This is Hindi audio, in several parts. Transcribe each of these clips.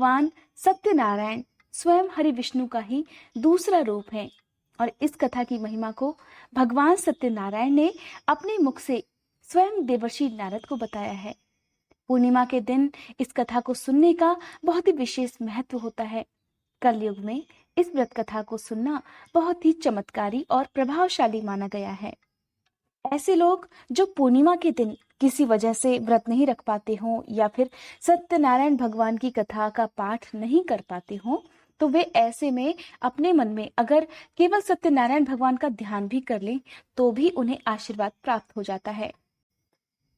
भगवान सत्यनारायण स्वयं हरि विष्णु का ही दूसरा रूप है और इस कथा की महिमा को भगवान सत्यनारायण ने अपने मुख से स्वयं देवर्षि नारद को बताया है। पूर्णिमा के दिन इस कथा को सुनने का बहुत ही विशेष महत्व होता है। कलयुग में इस व्रत कथा को सुनना बहुत ही चमत्कारी और प्रभावशाली माना गया है। ऐसे लोग जो पूर्णिमा के दिन किसी वजह से व्रत नहीं रख पाते हों या फिर सत्यनारायण भगवान की कथा का पाठ नहीं कर पाते हों, तो वे ऐसे में अपने मन में अगर केवल सत्यनारायण भगवान का ध्यान भी कर लें तो भी उन्हें आशीर्वाद प्राप्त हो जाता है।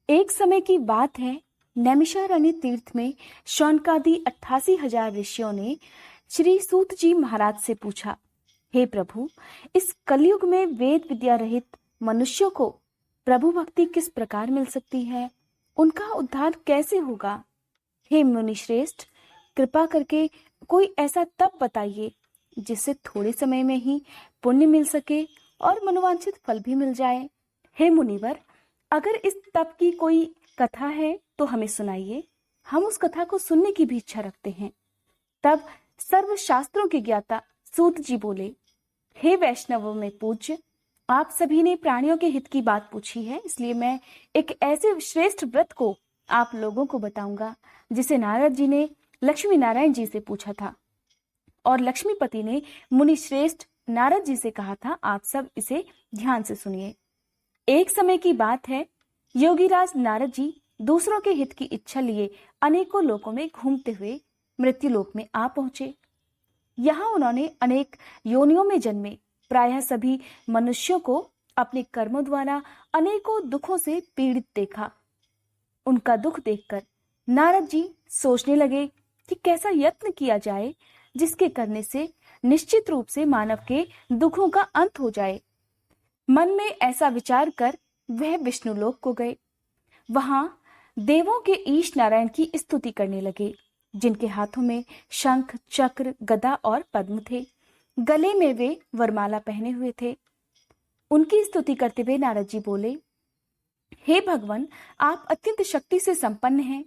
एक समय की बात है, नैमिषारण्य तीर्थ में शौनकादि 88,000 ऋषियों ने श्री सूत जी महाराज से पूछा, हे प्रभु, इस कलयुग में वेद विद्या रहित मनुष्यों को प्रभु भक्ति किस प्रकार मिल सकती है? उनका उद्धार कैसे होगा? हे मुनि श्रेष्ठ, कृपा करके कोई ऐसा तप बताइए जिससे थोड़े समय में ही पुण्य मिल सके और मनोवांछित फल भी मिल जाए। हे मुनिवर, अगर इस तप की कोई कथा है तो हमें सुनाइए, हम उस कथा को सुनने की भी इच्छा रखते हैं। तब सर्व शास्त्रों के ज्ञाता सूत जी बोले, हे वैष्णवों में पूज्य, आप सभी ने प्राणियों के हित की बात पूछी है, इसलिए मैं एक ऐसे श्रेष्ठ व्रत को आप लोगों को बताऊंगा जिसे नारद जी ने लक्ष्मी नारायण जी से पूछा था और लक्ष्मीपति ने मुनि श्रेष्ठ नारद जी से कहा था, आप सब इसे ध्यान से सुनिए। एक समय की बात है, योगीराज नारद जी दूसरों के हित की इच्छा लिए अनेकों लोकों में घूमते हुए मृत्युलोक में आ पहुंचे। यहाँ उन्होंने अनेक योनियों में जन्मे प्रायः सभी मनुष्यों को अपने कर्मों द्वारा अनेकों दुखों से पीड़ित देखा। उनका दुख देखकर नारद जी सोचने लगे कि कैसा यत्न किया जाए जिसके करने से निश्चित रूप से मानव के दुखों का अंत हो जाए। मन में ऐसा विचार कर वह विष्णुलोक को गए। वहां देवों के ईश नारायण की स्तुति करने लगे, जिनके हाथों में शंख, चक्र, गदा और पद्म थे। गले में वे वरमाला पहने हुए थे। उनकी स्तुति करते हुए नारद जी बोले, हे भगवान, आप अत्यंत शक्ति से संपन्न हैं।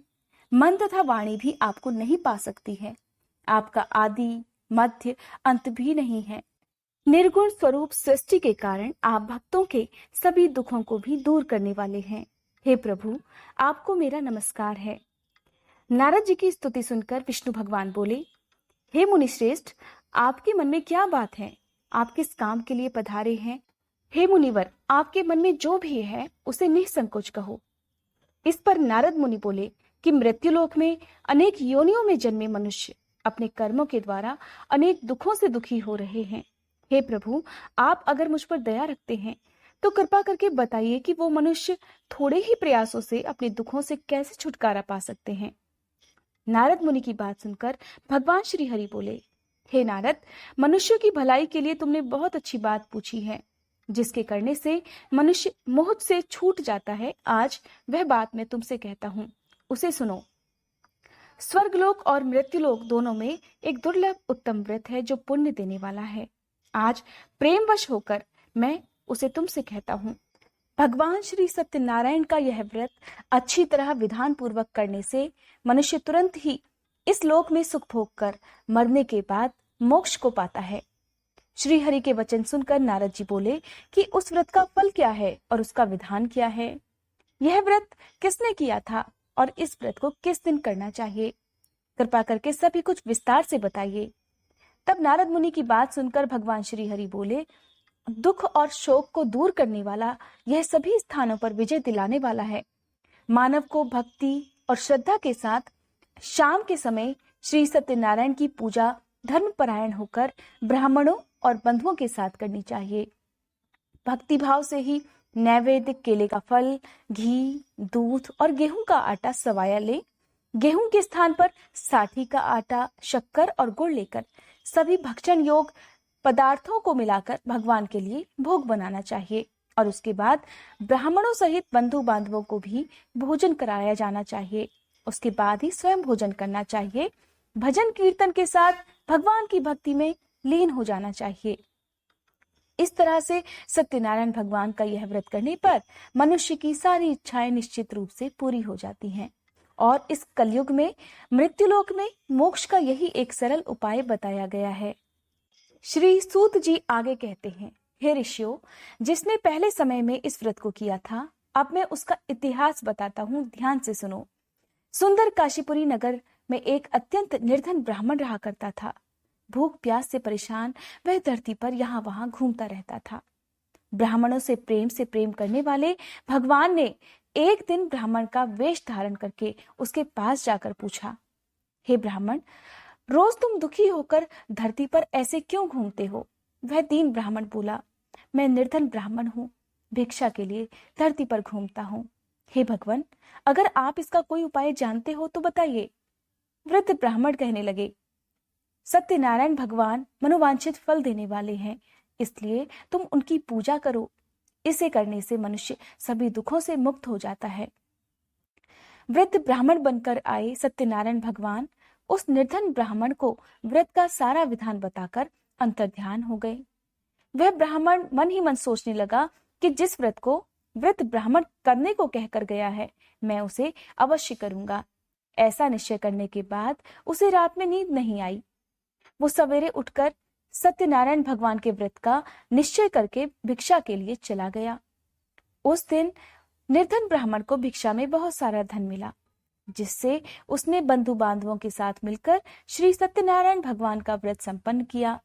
मन तथा वाणी भी आपको नहीं पा सकती है। आपका आदि, मध्य, अंत भी नहीं है। निर्गुण स्वरूप सृष्टि के कारण आप भक्तों के सभी दुखों को भी दूर करने वाले हैं। हे प्रभु, आपको मेरा नमस्कार है। नारद जी की स्तुति सुनकर विष्णु भगवान बोले, हे मुनिश्रेष्ठ, आपके मन में क्या बात है? आप किस काम के लिए पधारे हैं? हे मुनिवर, आपके मन में जो भी है उसे निसंकोच कहो। इस पर नारद मुनि बोले कि मृत्युलोक में अनेक योनियों में जन्मे मनुष्य अपने कर्मों के द्वारा अनेक दुखों से दुखी हो रहे हैं। हे प्रभु, आप अगर मुझ पर दया रखते हैं तो कृपा करके बताइए कि वो मनुष्य थोड़े ही प्रयासों से अपने दुखों से कैसे छुटकारा पा सकते हैं। नारद मुनि की बात सुनकर भगवान श्री हरि बोले, हे नारद, मनुष्यों की भलाई के लिए तुमने बहुत अच्छी बात पूछी है, जिसके करने से मनुष्य मोह से छूट जाता है। आज वह बात मैं तुमसे कहता हूँ, उसे सुनो। स्वर्गलोक और मृत्युलोक दोनों में एक दुर्लभ उत्तम व्रत है जो पुण्य देने वाला है। आज प्रेमवश होकर मैं उसे तुमसे कहता हूँ। भगवान श्री सत्यनारायण का यह व्रत अच्छी तरह विधान पूर्वक करने से मनुष्य तुरंत ही इस लोक में सुख भोग कर मरने के बाद मोक्ष को पाता है। श्री हरि के वचन सुनकर नारद जी बोले कि उस व्रत का फल क्या है और उसका विधान क्या है? यह व्रत किसने किया था और इस व्रत को किस दिन करना चाहिए? कृपा करके सभी कुछ विस्तार से बताइए। तब नारद मुनि की बात सुनकर भगवान श्री हरि बोले, दुख और शोक को दूर करने वाला यह सभी स्थानों पर विजय दिलाने वाला है। मानव को भक्ति और श्रद्धा के साथ शाम के समय श्री सत्यनारायण की पूजा धर्मपरायण होकर ब्राह्मणों और बंधुओं के साथ करनी चाहिए। भक्ति भाव से ही नैवेद्य, केले का फल, घी, दूध और गेहूं का आटा सवाया ले। गेहूं के स्थान पर साठी का आटा, शक्कर और गुड़ लेकर सभी भक्षण योग पदार्थों को मिलाकर भगवान के लिए भोग बनाना चाहिए और उसके बाद ब्राह्मणों सहित बंधु बांधवों को भी भोजन कराया जाना चाहिए। उसके बाद ही स्वयं भोजन करना चाहिए। भजन कीर्तन के साथ भगवान की भक्ति में लीन हो जाना चाहिए। इस तरह से सत्यनारायण भगवान का यह व्रत करने पर मनुष्य की सारी इच्छाएं निश्चित रूप से पूरी हो जाती हैं और इस कलयुग में मृत्युलोक में मोक्ष का यही एक सरल उपाय बताया गया है। श्री सूत जी आगे कहते हैं, हे ऋषियों, जिसने पहले समय में इस व्रत को किया था, अब मैं उसका इतिहास बताता हूँ, ध्यान से सुनो। सुंदर काशीपुरी नगर में एक अत्यंत निर्धन ब्राह्मण रहा करता था। भूख प्यास से परेशान वह धरती पर यहाँ वहां घूमता रहता था। ब्राह्मणों से प्रेम करने वाले भगवान ने एक दिन ब्राह्मण का वेश धारण करके उसके पास जाकर पूछा, हे ब्राह्मण, रोज तुम दुखी होकर धरती पर ऐसे क्यों घूमते हो? वह दीन ब्राह्मण बोला, मैं निर्धन ब्राह्मण हूँ, भिक्षा के लिए धरती पर घूमता हूँ। हे भगवान, अगर आप इसका कोई उपाय जानते हो तो बताइए। वृद्ध ब्राह्मण कहने लगे, सत्यनारायण भगवान मनोवांछित फल देने वाले हैं, इसलिए तुम उनकी पूजा करो। इसे करने से मनुष्य सभी दुखों से मुक्त हो जाता है। वृद्ध ब्राह्मण बनकर आए सत्यनारायण भगवान उस निर्धन ब्राह्मण को व्रत का सारा विधान बताकर अंतर्ध्यान हो गए। वह ब्राह्मण मन ही मन सोचने लगा कि जिस व्रत को वृद्ध ब्राह्मण करने को कहकर गया है, मैं उसे अवश्य करूंगा। ऐसा निश्चय करने के बाद उसे रात में नींद नहीं आई। वो सवेरे उठकर सत्यनारायण भगवान के व्रत का निश्चय करके भिक्षा के लिए चला गया। उस दिन निर्धन ब्राह्मण को भिक्षा में बहुत सारा धन मिला, जिससे उसने बंधु बांधवों के साथ मिलकर श्री सत्यनारायण भगवान का व्रत संपन्न किया।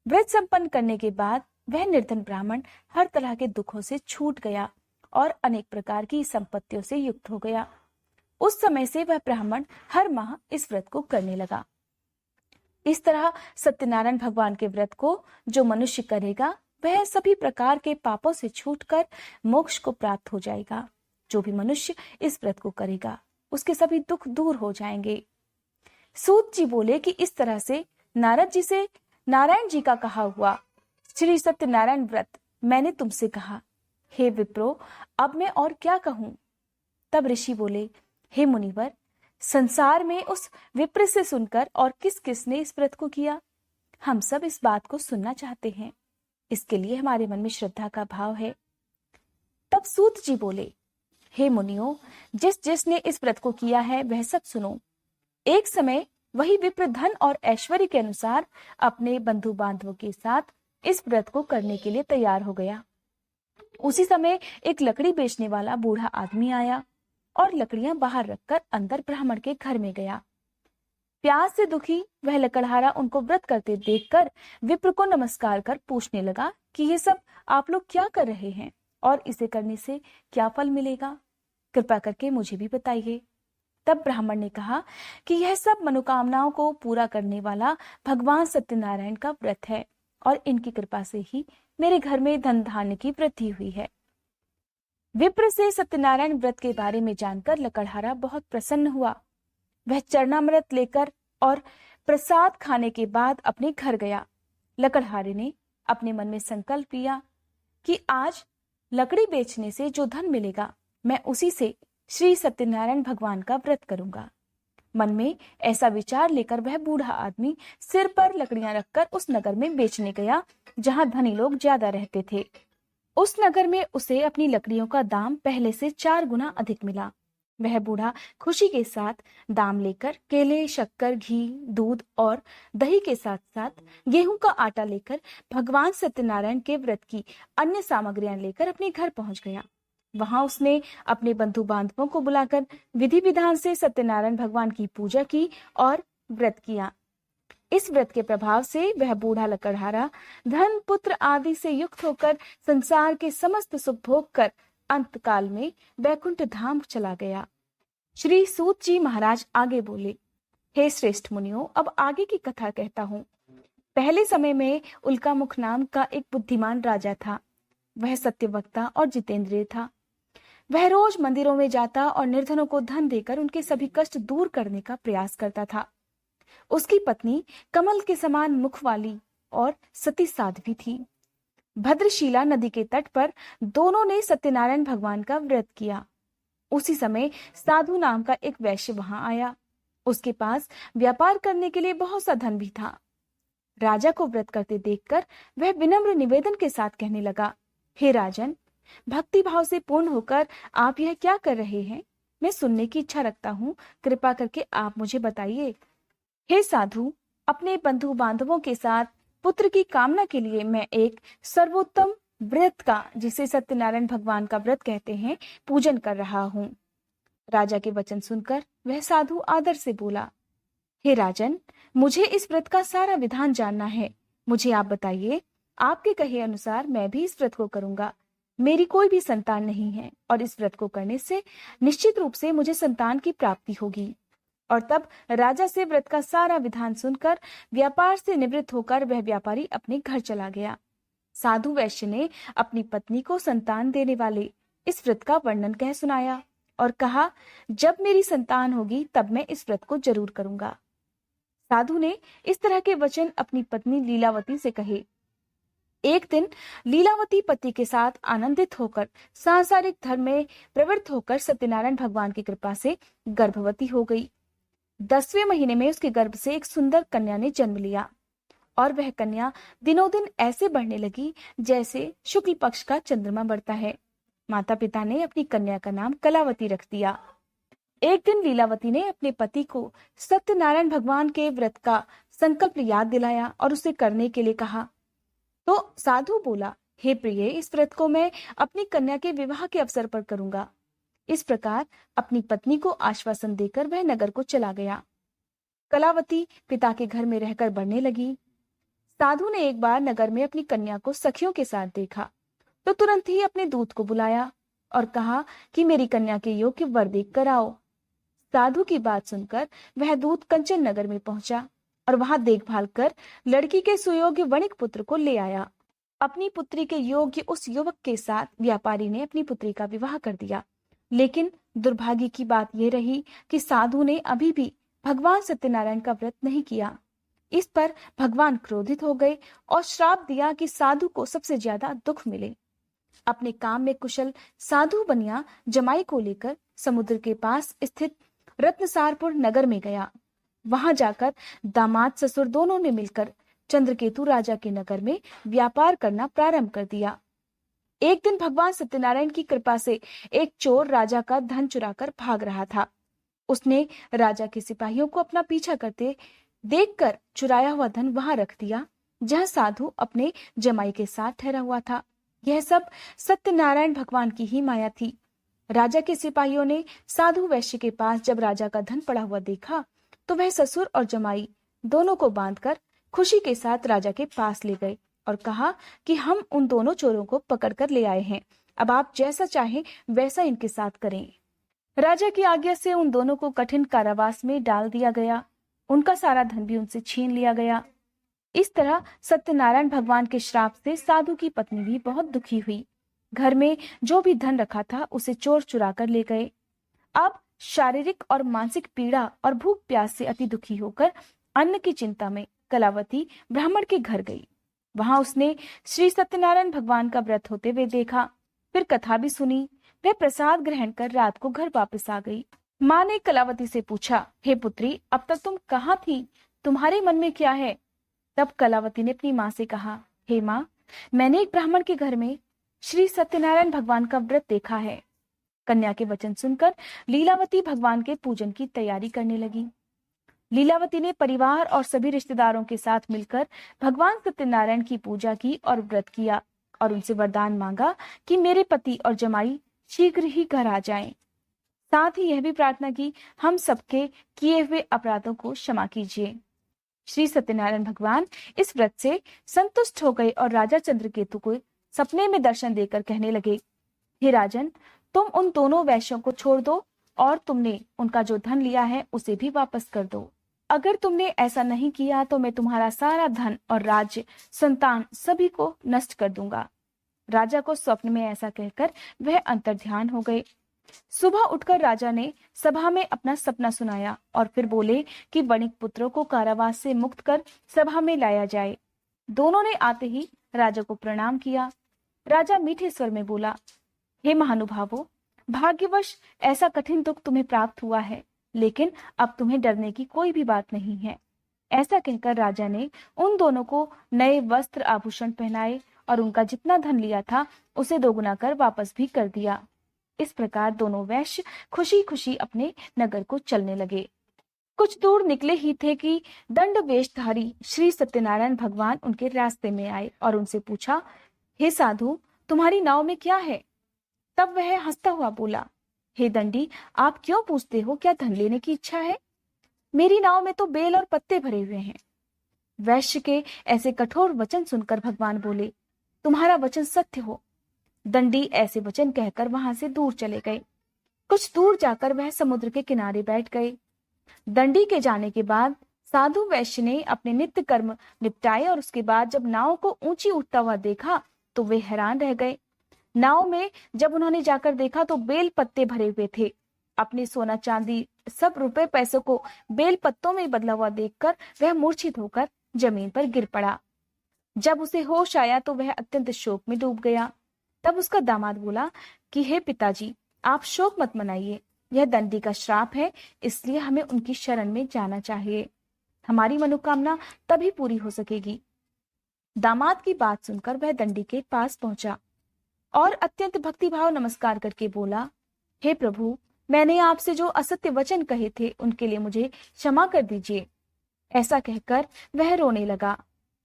व्रत संपन्न करने के बाद वह निर्धन ब्राह्मण हर तरह के दुखों से छूट गया और अनेक प्रकार की संपत्तियों से युक्त हो गया। उस समय से वह ब्राह्मण हर माह इस व्रत को करने लगा। इस तरह सत्यनारायण भगवान के व्रत को जो मनुष्य करेगा, वह सभी प्रकार के पापों से छूटकर मोक्ष को प्राप्त हो जाएगा। जो भी मनुष्य इस व्रत को करेगा, उसके सभी दुख दूर हो जाएंगे। सूत जी बोले कि इस तरह से नारद जी से नारायण जी का कहा हुआ श्री सत्यनारायण व्रत मैंने तुमसे कहा। हे विप्रो, अब मैं और क्या कहूं? तब ऋषि बोले, हे मुनिवर, संसार में उस विप्र से सुनकर और किस किस ने इस व्रत को किया, हम सब इस बात को सुनना चाहते हैं। इसके लिए हमारे मन में श्रद्धा का भाव है। तब सूत जी बोले, हे मुनियों, जिस जिसने इस व्रत को किया है वह सब सुनो। एक समय वही विप्र धन और ऐश्वर्य के अनुसार अपने बंधु बांधवों के साथ इस व्रत को करने के लिए तैयार हो गया। उसी समय एक लकड़ी बेचने वाला बूढ़ा आदमी आया और लकड़ियां बाहर रखकर अंदर ब्राह्मण के घर में गया। प्यास से दुखी वह लकड़हारा उनको व्रत करते देखकर विप्र को नमस्कार कर पूछने लगा कि ये सब आप लोग क्या कर रहे हैं और इसे करने से क्या फल मिलेगा? कृपा करके मुझे भी बताइए। तब ब्राह्मण ने कहा कि यह सब मनोकामनाओं को पूरा करने वाला भगवान सत्यनारायण का व्रत है और इनकी कृपा से ही मेरे घर में धन धान्य की वृद्धि हुई है। विप्र से सत्यनारायण व्रत के बारे में जानकर लकड़हारा बहुत प्रसन्न हुआ। वह चरणामृत लेकर और प्रसाद खाने के बाद अपने घर गया। लकड़हारे ने अपने मन में संकल्प लिया कि आज लकड़ी बेचने से जो धन मिलेगा, मैं उसी से श्री सत्यनारायण भगवान का व्रत करूंगा। मन में ऐसा विचार लेकर वह बूढ़ा आदमी सिर पर लकड़ियां रखकर उस नगर में बेचने गया जहां धनी लोग ज्यादा रहते थे। उस नगर में उसे अपनी लकड़ियों का दाम पहले से 4 गुना अधिक मिला। वह बूढ़ा खुशी के साथ दाम लेकर केले, शक्कर, घी, दूध और दही के साथ साथ गेहूं का आटा लेकर भगवान सत्यनारायण के व्रत की अन्य सामग्रियां लेकर अपने घर पहुंच गया। वहां उसने अपने बंधु बांधवों को बुलाकर विधि विधान से सत्यनारायण भगवान की पूजा की और व्रत किया। इस व्रत के प्रभाव से वह बूढ़ा लकड़हारा धन, पुत्र आदि से युक्त होकर संसार के समस्त सुख भोग कर अंत काल में वैकुंठ धाम चला गया। श्री सूत जी महाराज आगे बोले, हे श्रेष्ठ मुनियों, अब आगे की कथा कहता हूँ। पहले समय में उल्कामुख नाम का एक बुद्धिमान राजा था। वह सत्यवक्ता और जितेंद्रिय था। वह रोज मंदिरों में जाता और निर्धनों को धन देकर उनके सभी कष्ट दूर करने का प्रयास करता था। उसकी पत्नी कमल के समान मुख वाली और सती साध्वी थी। भद्रशीला नदी के तट पर दोनों ने सत्यनारायण भगवान का व्रत किया। उसी समय साधु नाम का एक वैश्य वहां आया। उसके पास व्यापार करने के लिए बहुत सा धन भी था। राजा को व्रत करते देखकर वह विनम्र निवेदन के साथ कहने लगा, हे राजन, भक्ति भाव से पूर्ण होकर आप यह क्या कर रहे हैं? मैं सुनने की इच्छा रखता हूँ, कृपा करके आप मुझे बताइए। हे साधु, अपने बंधु बांधवों के साथ पुत्र की कामना के लिए मैं एक सर्वोत्तम व्रत का, जिसे सत्यनारायण भगवान का व्रत कहते हैं, पूजन कर रहा हूँ। राजा के वचन सुनकर वह साधु आदर से बोला, हे राजन, मुझे इस व्रत का सारा विधान जानना है। मुझे आप बताइए। आपके कहे अनुसार मैं भी इस व्रत को करूंगा। मेरी कोई भी संतान नहीं है और इस व्रत को करने से निश्चित रूप से मुझे संतान की प्राप्ति होगी। और तब राजा से व्रत का सारा विधान सुनकर व्यापार से निवृत्त होकर वह व्यापारी अपने घर चला गया। साधु वैश्य ने अपनी पत्नी को संतान देने वाले इस व्रत का वर्णन कह सुनाया और कहा, जब मेरी संतान होगी तब मैं इस व्रत को जरूर करूंगा। साधु ने इस तरह के वचन अपनी पत्नी लीलावती से कहे। एक दिन लीलावती पति के साथ आनंदित होकर सांसारिक धर्म में प्रवृत्त होकर सत्यनारायण भगवान की कृपा से गर्भवती हो गई। 10वें महीने में उसके गर्भ से एक सुंदर कन्या ने जन्म लिया और वह कन्या दिनों दिन ऐसे बढ़ने लगी जैसे शुक्ल पक्ष का चंद्रमा बढ़ता है। माता पिता ने अपनी कन्या का नाम कलावती रख दिया। एक दिन लीलावती ने अपने पति को सत्यनारायण भगवान के व्रत का संकल्प याद दिलाया और उसे करने के लिए कहा। तो साधु बोला, हे प्रिय, इस व्रत को मैं अपनी कन्या के विवाह के अवसर पर करूंगा। इस प्रकार अपनी पत्नी को आश्वासन देकर वह नगर को चला गया। कलावती पिता के घर में रहकर बढ़ने लगी। साधु ने एक बार नगर में अपनी कन्या को सखियों के साथ देखा तो तुरंत ही अपने दूत को बुलाया और कहा कि मेरी कन्या के योग्य वर देख कर आओ। साधु की बात सुनकर वह दूत कंचन नगर में पहुंचा और वहां देखभाल कर लड़की के सुयोग्य वणिक पुत्र को ले आया। अपनी पुत्री के योग्य उस युवक के साथ व्यापारी ने अपनी पुत्री का विवाह कर दिया। लेकिन दुर्भाग्य की बात यह रही कि साधु ने अभी भी भगवान सत्यनारायण का व्रत नहीं किया। इस पर भगवान क्रोधित हो गए और श्राप दिया कि साधु को सबसे ज्यादा दुख मिले। अपने काम में कुशल साधु बनिया जमाई को लेकर समुद्र के पास स्थित रत्नसारपुर नगर में गया। वहां जाकर दामाद ससुर दोनों ने मिलकर चंद्रकेतु राजा के नगर में व्यापार करना प्रारंभ कर दिया। एक दिन भगवान सत्यनारायण की कृपा से एक चोर राजा का धन चुराकर भाग रहा था। उसने राजा के सिपाहियों को अपना पीछा करते देखकर चुराया हुआ धन वहां रख दिया जहां साधु अपने जमाई के साथ ठहरा हुआ था। यह सब सत्यनारायण भगवान की ही माया थी। राजा के सिपाहियों ने साधु वैश्य के पास जब राजा का धन पड़ा हुआ देखा तो वह ससुर और जमाई दोनों को बांधकर खुशी के साथ राजा के पास ले गए और कहा कि हम उन दोनों चोरों को पकड़कर ले आए हैं, अब आप जैसा चाहें वैसा इनके साथ करें। राजा की आज्ञा से उन दोनों को कठिन कारावास में डाल दिया गया। उनका सारा धन भी उनसे छीन लिया गया। इस तरह सत्यनारायण भगवान के श्राप से साधु की पत्नी भी बहुत दुखी हुई। घर में जो भी धन रखा था उसे चोर चुरा कर ले गए। अब शारीरिक और मानसिक पीड़ा और भूख प्यास से अति दुखी होकर अन्न की चिंता में कलावती ब्राह्मण के घर गई। वहां उसने श्री सत्यनारायण भगवान का व्रत होते हुए देखा, फिर कथा भी सुनी। वह प्रसाद ग्रहण कर रात को घर वापस आ गई। माँ ने कलावती से पूछा, हे पुत्री, अब तक तुम कहाँ थी? तुम्हारे मन में क्या है? तब कलावती ने अपनी माँ से कहा, हे माँ, मैंने एक ब्राह्मण के घर में श्री सत्यनारायण भगवान का व्रत देखा है। कन्या के वचन सुनकर लीलावती भगवान के पूजन की तैयारी करने लगी। लीलावती ने परिवार और सभी रिश्तेदारों के साथ मिलकर भगवान सत्यनारायण की पूजा की और व्रत किया और उनसे वरदान मांगा कि मेरे पति और जमाई शीघ्र ही घर आ जाएं। साथ ही यह भी प्रार्थना की, हम सबके किए हुए अपराधों को क्षमा कीजिए। श्री सत्यनारायण भगवान इस व्रत से संतुष्ट हो गए और राजा चंद्रकेतु को सपने में दर्शन देकर कहने लगे, हे राजन, तुम उन दोनों वैश्यों को छोड़ दो और तुमने उनका जो धन लिया है उसे भी वापस कर दो। अगर तुमने ऐसा नहीं किया तो मैं तुम्हारा सारा धन और राज्य, संतान सभी को नष्ट कर दूंगा। राजा को स्वप्न में ऐसा कहकर वह अंतर्ध्यान हो गए। सुबह उठकर राजा ने सभा में अपना सपना सुनाया और फिर बोले कि वणिक पुत्रों को कारावास से मुक्त कर सभा में लाया जाए। दोनों ने आते ही राजा को प्रणाम किया। राजा मीठे स्वर में बोला, हे महानुभावों, भाग्यवश ऐसा कठिन दुख तुम्हें प्राप्त हुआ है, लेकिन अब तुम्हें डरने की कोई भी बात नहीं है। ऐसा कहकर राजा ने उन दोनों को नए वस्त्र आभूषण पहनाए और उनका जितना धन लिया था उसे दोगुना कर वापस भी कर दिया। इस प्रकार दोनों वैश्य खुशी खुशी अपने नगर को चलने लगे। कुछ दूर निकले ही थे कि दंड वेशधारी श्री सत्यनारायण भगवान उनके रास्ते में आए और उनसे पूछा, हे साधु, तुम्हारी नाव में क्या है? तब वह हंसता हुआ बोला, हे दंडी, आप क्यों पूछते हो? क्या धन लेने की इच्छा है? मेरी नाव में तो बेल और पत्ते भरे हुए हैं। वैश्य के ऐसे कठोर वचन सुनकर भगवान बोले, तुम्हारा वचन सत्य हो। दंडी ऐसे वचन कहकर वहां से दूर चले गए। कुछ दूर जाकर वह समुद्र के किनारे बैठ गए। दंडी के जाने के बाद साधु वैश्य ने अपने नित्य कर्म निपटाए और उसके बाद जब नाव को ऊंची उठता हुआ देखा तो वे हैरान रह गए। नाव में जब उन्होंने जाकर देखा तो बेल पत्ते भरे हुए थे। अपने सोना चांदी सब रुपए पैसों को बेल पत्तों में बदला हुआ देखकर वह मूर्छित होकर जमीन पर गिर पड़ा। जब उसे होश आया तो वह अत्यंत शोक में डूब गया। तब उसका दामाद बोला कि हे पिताजी, आप शोक मत मनाइए, यह दंडी का श्राप है, इसलिए हमें उनकी शरण में जाना चाहिए। हमारी मनोकामना तभी पूरी हो सकेगी। दामाद की बात सुनकर वह दंडी के पास पहुंचा और अत्यंत भक्तिभाव नमस्कार करके बोला, हे प्रभु, मैंने आपसे जो असत्य वचन कहे थे उनके लिए मुझे क्षमा कर दीजिए। ऐसा कहकर वह रोने लगा।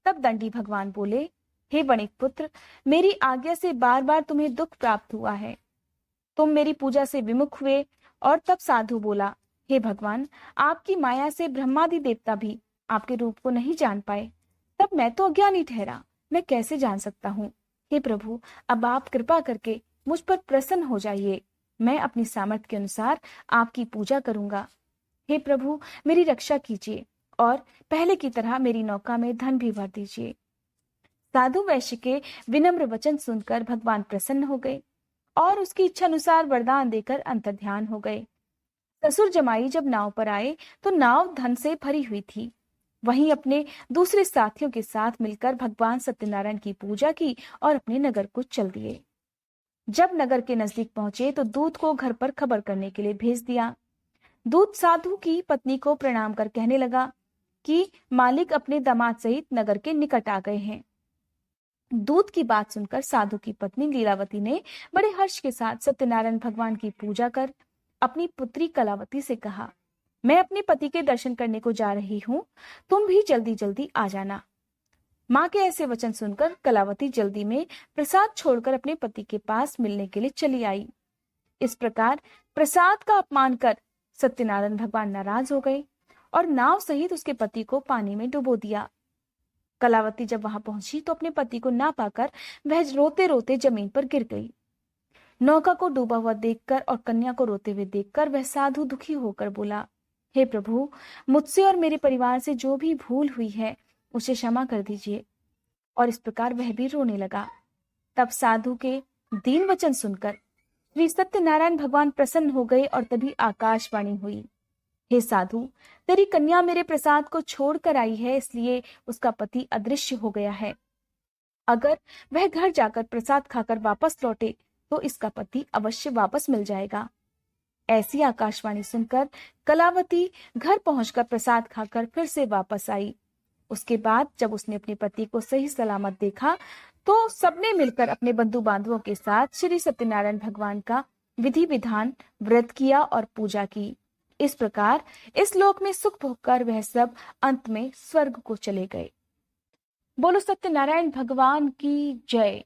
तब दंडी भगवान बोले, हे वणिक पुत्र, मेरी आज्ञा से बार बार तुम्हें दुख प्राप्त हुआ है। तुम मेरी पूजा से विमुख हुए। और तब साधु बोला, हे भगवान, आपकी माया से ब्रह्मादि देवता भी आपके रूप को नहीं जान पाए। तब मैं तो अज्ञानी ठहरा, मैं कैसे जान सकता हूँ? हे प्रभु, अब आप कृपा करके मुझ पर प्रसन्न हो जाइए। मैं अपनी सामर्थ्य के अनुसार आपकी पूजा करूंगा। हे प्रभु, मेरी रक्षा कीजिए और पहले की तरह मेरी नौका में धन भी भर दीजिए। साधु वैश्य के विनम्र वचन सुनकर भगवान प्रसन्न हो गए और उसकी इच्छा अनुसार वरदान देकर अंतर्ध्यान हो गए। ससुर जमाई जब नाव पर आए तो नाव धन से भरी हुई थी। वहीं अपने दूसरे साथियों के साथ मिलकर भगवान सत्यनारायण की पूजा की और अपने नगर को चल दिए। जब नगर के नजदीक पहुंचे तो दूत को घर पर खबर करने के लिए भेज दिया। दूत साधु की पत्नी को प्रणाम कर कहने लगा कि मालिक अपने दामाद सहित नगर के निकट आ गए हैं। दूत की बात सुनकर साधु की पत्नी लीलावती ने बड़े हर्ष के साथ सत्यनारायण भगवान की पूजा कर अपनी पुत्री कलावती से कहा, मैं अपने पति के दर्शन करने को जा रही हूँ, तुम भी जल्दी जल्दी आ जाना। माँ के ऐसे वचन सुनकर कलावती जल्दी में प्रसाद छोड़कर अपने पति के पास मिलने के लिए चली आई। इस प्रकार प्रसाद का अपमान कर सत्यनारायण भगवान नाराज हो गए और नाव सहित उसके पति को पानी में डुबो दिया। कलावती जब वहां पहुंची तो अपने पति को ना पाकर वह रोते रोते जमीन पर गिर गई। नौका को डूबा हुआ देखकर और कन्या को रोते हुए देखकर वह साधु दुखी होकर बोला, हे प्रभु, मुझसे और मेरे परिवार से जो भी भूल हुई है उसे क्षमा कर दीजिए। और इस प्रकार वह भी रोने लगा। तब साधु के दीन वचन सुनकर श्री सत्यनारायण भगवान प्रसन्न हो गए और तभी आकाशवाणी हुई, हे साधु, तेरी कन्या मेरे प्रसाद को छोड़कर आई है, इसलिए उसका पति अदृश्य हो गया है। अगर वह घर जाकर प्रसाद खाकर वापस लौटे तो इसका पति अवश्य वापस मिल जाएगा। ऐसी आकाशवाणी सुनकर कलावती घर पहुंचकर प्रसाद खाकर फिर से वापस आई। उसके बाद जब उसने अपने पति को सही सलामत देखा तो सबने मिलकर अपने बंधु बांधवों के साथ श्री सत्यनारायण भगवान का विधि विधान व्रत किया और पूजा की। इस प्रकार इस लोक में सुख भोगकर वह सब अंत में स्वर्ग को चले गए। बोलो सत्यनारायण भगवान की जय।